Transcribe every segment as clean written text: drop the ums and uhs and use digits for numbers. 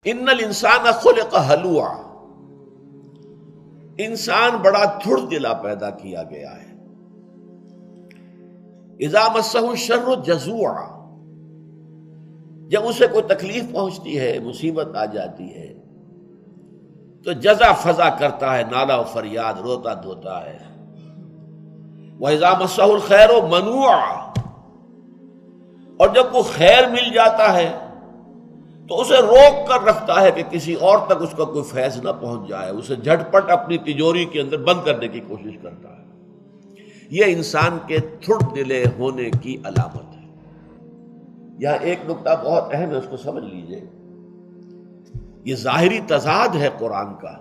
ان الانسان خلق ہلوعا، انسان بڑا تھڑ دلا پیدا کیا گیا ہے. اذا مسہ الشر جزوعا، جب اسے کوئی تکلیف پہنچتی ہے، مصیبت آ جاتی ہے تو جزا فضا کرتا ہے، نالا و فریاد، روتا دھوتا ہے. وَإِذَا مَسَّهُ الْخَيْرُ مَنُوعًا، اور جب وہ خیر مل جاتا ہے تو اسے روک کر رکھتا ہے کہ کسی اور تک اس کا کوئی فیض نہ پہنچ جائے، اسے جھٹ پٹ اپنی تجوری کے اندر بند کرنے کی کوشش کرتا ہے. یہ انسان کے تھڑ دلے ہونے کی علامت ہے. یہاں ایک نکتہ بہت اہم ہے، اس کو سمجھ لیجئے. یہ ظاہری تضاد ہے قرآن کا،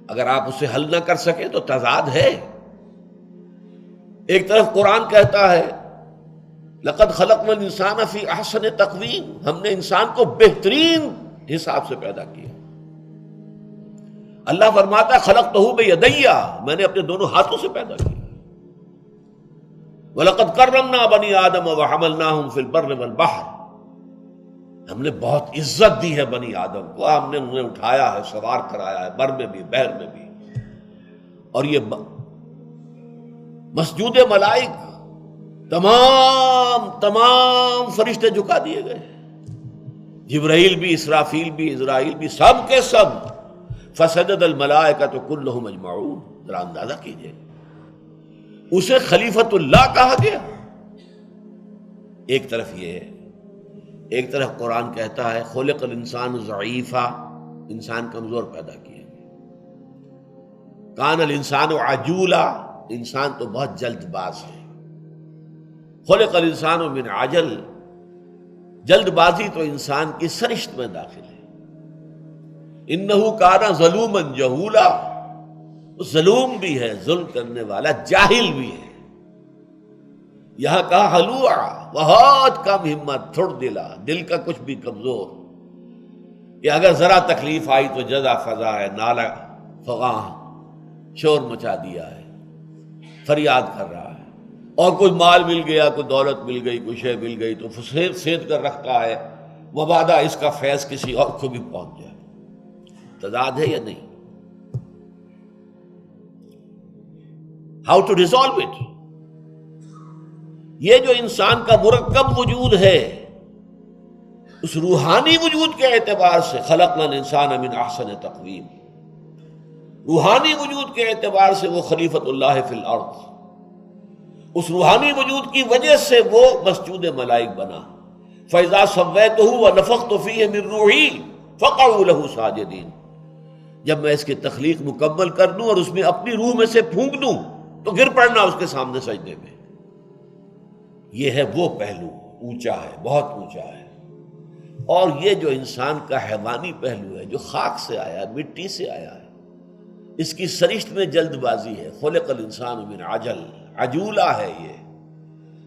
اگر آپ اسے حل نہ کر سکیں تو تضاد ہے. ایک طرف قرآن کہتا ہے لقد خلقنا الانسان فی احسن تقویم، ہم نے انسان کو بہترین حساب سے پیدا کیا. اللہ فرماتا ہے خلقتہ بیدی، میں نے اپنے دونوں ہاتھوں سے پیدا کیا. وَلَقَدْ كَرَّمْنَا بَنِي آدَمَ وَحَمَلْنَاهُمْ فِي الْبَرِّ وَالْبَحْرِ، ہم نے بہت عزت دی ہے بنی آدم کو، ہم نے انہیں اٹھایا ہے، سوار کرایا ہے، بر میں بھی بحر میں بھی. اور یہ مسجود ملائک، تمام فرشتے جھکا دیے گئے، جبرائیل بھی، اسرافیل بھی، اسرائیل بھی، سب کے سب. فسجد الملائکۃ کلھم اجمعون، ذرا اندازہ کیجئے، اسے خلیفۃ اللہ کہا گیا. ایک طرف یہ ہے، ایک طرف قرآن کہتا ہے خلق الانسان ضعیفا، انسان کمزور پیدا کیا گیا. کان الانسان عجولا، انسان تو بہت جلد باز ہے. خلق الانسان من عجل، جلد بازی تو انسان کی سرشت میں داخل ہے. انہ کان ظلوما جہولا، ظلوم بھی ہے، ظلم کرنے والا، جاہل بھی ہے. یہاں کہا ہلوعا، بہت کم ہمت، تھڑ دلا، دل کا کچھ بھی کمزور، کہ اگر ذرا تکلیف آئی تو جزا فضا ہے، نالا فغاں، شور مچا دیا ہے، فریاد کر رہا ہے. اور کوئی مال مل گیا، کوئی دولت مل گئی، کوئی شے مل گئی تو سید کر رکھتا ہے، مبادا اس کا فیض کسی اور کو بھی پہنچ جائے. تضاد ہے یا نہیں؟ How to resolve it? یہ جو انسان کا مرکب وجود ہے، اس روحانی وجود کے اعتبار سے خلقنا الانسان من احسن تقویم، روحانی وجود کے اعتبار سے وہ خلیفۃ اللہ فی الارض، اس روحانی وجود کی وجہ سے وہ مسجود ملائک بنا. فَإِذَا سَوَّيْتُهُ وَنَفَخْتُ فِيهِ مِن رُوحِي فَقَعُوا لَهُ سَاجِدِينَ، جب میں اس کی تخلیق مکمل کر دوں اور اس میں اپنی روح میں سے پھونک دوں تو گر پڑنا اس کے سامنے سجدے میں. یہ ہے وہ پہلو، اونچا ہے، بہت اونچا ہے. اور یہ جو انسان کا حیوانی پہلو ہے، جو خاک سے آیا ہے، مٹی سے آیا ہے، اس کی سرشت میں جلد بازی ہے. خلق الانسان من عجل، عجولہ ہے، یہ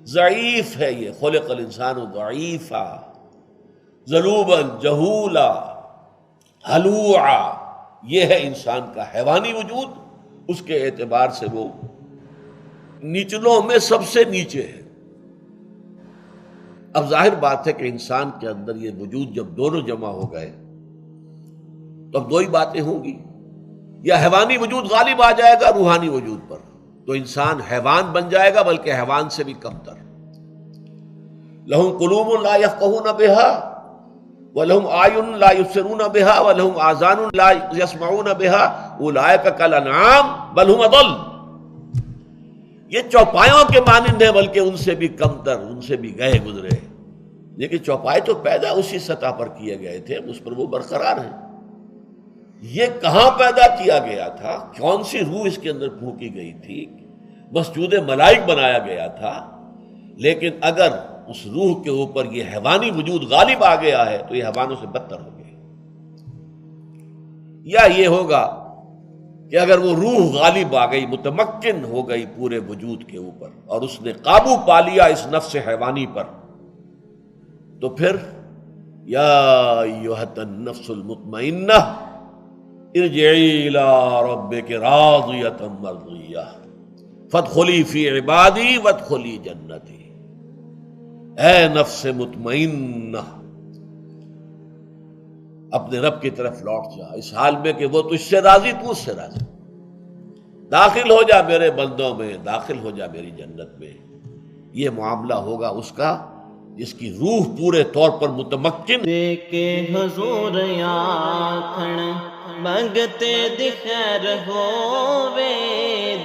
ضعیف ہے. یہ خلق الانسان ضعیفا ظلوما جہولا ہلوعا، یہ ہے انسان کا حیوانی وجود. اس کے اعتبار سے وہ نیچلوں میں سب سے نیچے ہے. اب ظاہر بات ہے کہ انسان کے اندر یہ وجود جب دونوں جمع ہو گئے تو اب دو ہی باتیں ہوں گی، یا حیوانی وجود غالب آ جائے گا روحانی وجود پر تو انسان حیوان بن جائے گا، بلکہ حیوان سے بھی کم تر. لہم قلوب لا یفقہون بہا وَلَهُمْ أَعْيُنٌ لَا يُبْصِرُونَ بِهَا وَلَهُمْ آذَانٌ لَا يَسْمَعُونَ بِهَا أُولَٰئِكَ كَالْأَنْعَامِ بَلْ هُمْ أَضَلُّ، یہ چوپایوں کے مانند ہیں بلکہ ان سے بھی کم تر، ان سے بھی گئے گزرے. لیکن چوپائے تو پیدا اسی سطح پر کیے گئے تھے، اس پر وہ برقرار ہیں. یہ کہاں پیدا کیا گیا تھا؟ کون سی روح اس کے اندر پھونکی گئی تھی؟ مسجود ملائک بنایا گیا تھا. لیکن اگر اس روح کے اوپر یہ حیوانی وجود غالب آ گیا ہے تو یہ حیوانوں سے بدتر ہو گیا. یا یہ ہوگا کہ اگر وہ روح غالب آ گئی، متمکن ہو گئی پورے وجود کے اوپر، اور اس نے قابو پا لیا اس نفس حیوانی پر، تو پھر یا ایھا النفس المطمئنہ ارجعی الی ربک راضیۃ مرضیہ فادخلی فی عبادی وادخلی جنتی. اے نفس مطمئنہ، اپنے رب کی طرف لوٹ جا، اس حال میں کہ وہ تجھ سے راضی، تو اس سے راضی۔ داخل ہو جا میرے بندوں میں، داخل ہو جا میری جنت میں۔ یہ معاملہ ہوگا اس کا جس کی روح پورے طور پر متمکن۔ دے کے حضور آکھن منگتے دی خیر ہووے،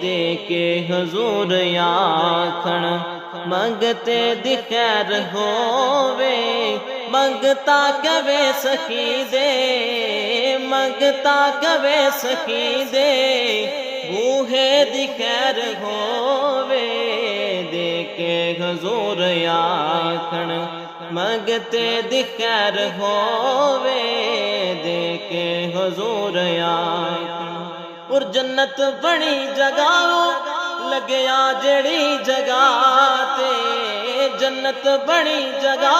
دے کے حضور آکھن منگتے دی خیر ہووے، منگتا کبے سخی دے، منگتا کبے سخی دے، بوہے دی خیر ہووے، دے کے حضور آکھن منگتے دی خیر ہووے، دے کے حضور آکھن۔ اور جنت بڑی جگہ لگیا جڑی جگہ تے، جنت بڑی جگہ